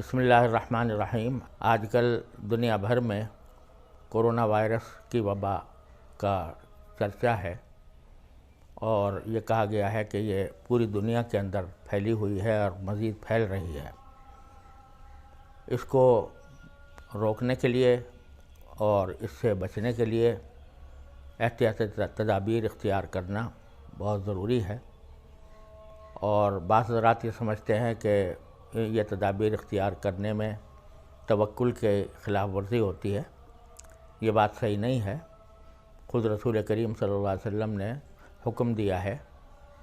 بسم اللہ الرحمن الرحیم۔ آج کل دنیا بھر میں کورونا وائرس کی وبا کا چرچا ہے اور یہ کہا گیا ہے کہ یہ پوری دنیا کے اندر پھیلی ہوئی ہے اور مزید پھیل رہی ہے۔ اس کو روکنے کے لیے اور اس سے بچنے کے لیے احتیاطی تدابیر اختیار کرنا بہت ضروری ہے، اور بعض حضرات یہ سمجھتے ہیں کہ یہ تدابیر اختیار کرنے میں توکل کے خلاف ورزی ہوتی ہے۔ یہ بات صحیح نہیں ہے۔ خود رسول کریم صلی اللہ علیہ وسلم نے حکم دیا ہے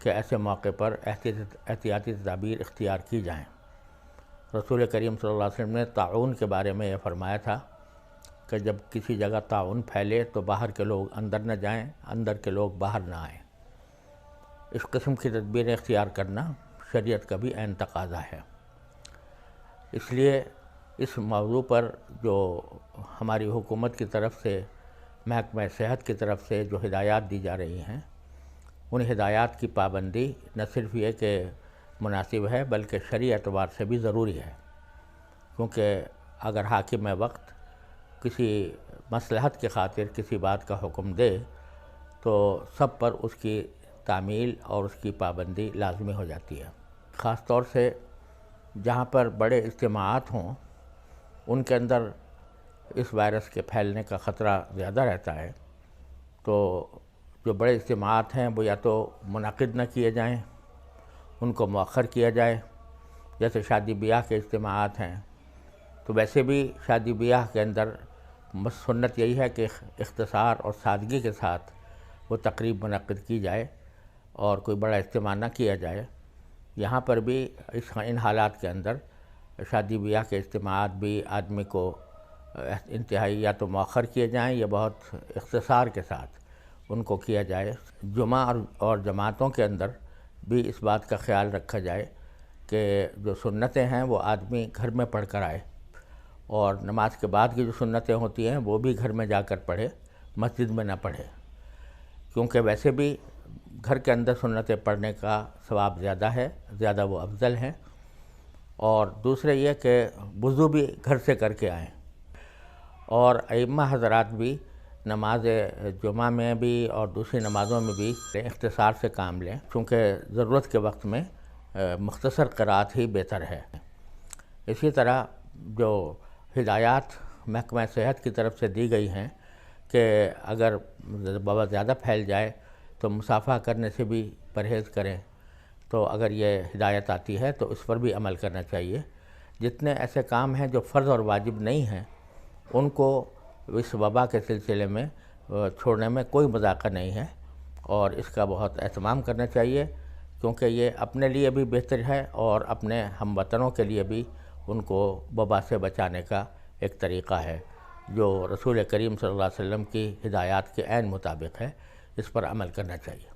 کہ ایسے موقع پر احتیاطی تدابیر اختیار کی جائیں۔ رسول کریم صلی اللہ علیہ وسلم نے طاعون کے بارے میں یہ فرمایا تھا کہ جب کسی جگہ طاعون پھیلے تو باہر کے لوگ اندر نہ جائیں، اندر کے لوگ باہر نہ آئیں۔ اس قسم کی تدبیریں اختیار کرنا شریعت کا بھی عین تقاضا ہے۔ اس لیے اس موضوع پر جو ہماری حکومت کی طرف سے، محکمہ صحت کی طرف سے جو ہدایات دی جا رہی ہیں، ان ہدایات کی پابندی نہ صرف یہ کہ مناسب ہے بلکہ شرعی اعتبار سے بھی ضروری ہے، کیونکہ اگر حاکم وقت کسی مصلحت کی خاطر کسی بات کا حکم دے تو سب پر اس کی تعمیل اور اس کی پابندی لازمی ہو جاتی ہے۔ خاص طور سے جہاں پر بڑے اجتماعات ہوں ان کے اندر اس وائرس کے پھیلنے کا خطرہ زیادہ رہتا ہے، تو جو بڑے اجتماعات ہیں وہ یا تو منعقد نہ کیے جائیں، ان کو مؤخر کیا جائے۔ جیسے شادی بیاہ کے اجتماعات ہیں، تو ویسے بھی شادی بیاہ کے اندر سنت یہی ہے کہ اختصار اور سادگی کے ساتھ وہ تقریب منعقد کی جائے اور کوئی بڑا اجتماع نہ کیا جائے۔ یہاں پر بھی ان حالات کے اندر شادی بیاہ کے اجتماعات بھی آدمی کو انتہائی یا تو مؤخر کیے جائیں یا بہت اختصار کے ساتھ ان کو کیا جائے۔ جمعہ اور جماعتوں کے اندر بھی اس بات کا خیال رکھا جائے کہ جو سنتیں ہیں وہ آدمی گھر میں پڑھ کر آئے، اور نماز کے بعد کی جو سنتیں ہوتی ہیں وہ بھی گھر میں جا کر پڑھے، مسجد میں نہ پڑھے، کیونکہ ویسے بھی گھر کے اندر سنتیں پڑھنے کا ثواب زیادہ ہے، زیادہ وہ افضل ہیں۔ اور دوسرے یہ کہ وضو بھی گھر سے کر کے آئیں، اور ائمہ حضرات بھی نماز جمعہ میں بھی اور دوسری نمازوں میں بھی اختصار سے کام لیں، چونکہ ضرورت کے وقت میں مختصر قرأت ہی بہتر ہے۔ اسی طرح جو ہدایات محکمہ صحت کی طرف سے دی گئی ہیں کہ اگر وبا زیادہ پھیل جائے تو مصافحہ کرنے سے بھی پرہیز کریں، تو اگر یہ ہدایت آتی ہے تو اس پر بھی عمل کرنا چاہیے۔ جتنے ایسے کام ہیں جو فرض اور واجب نہیں ہیں ان کو اس وبا کے سلسلے میں چھوڑنے میں کوئی مذاقہ نہیں ہے، اور اس کا بہت اہتمام کرنا چاہیے، کیونکہ یہ اپنے لیے بھی بہتر ہے اور اپنے ہم وطنوں کے لیے بھی ان کو وبا سے بچانے کا ایک طریقہ ہے جو رسول کریم صلی اللہ علیہ وسلم کی ہدایات کے عین مطابق ہے۔ اس پر عمل کرنا چاہیے۔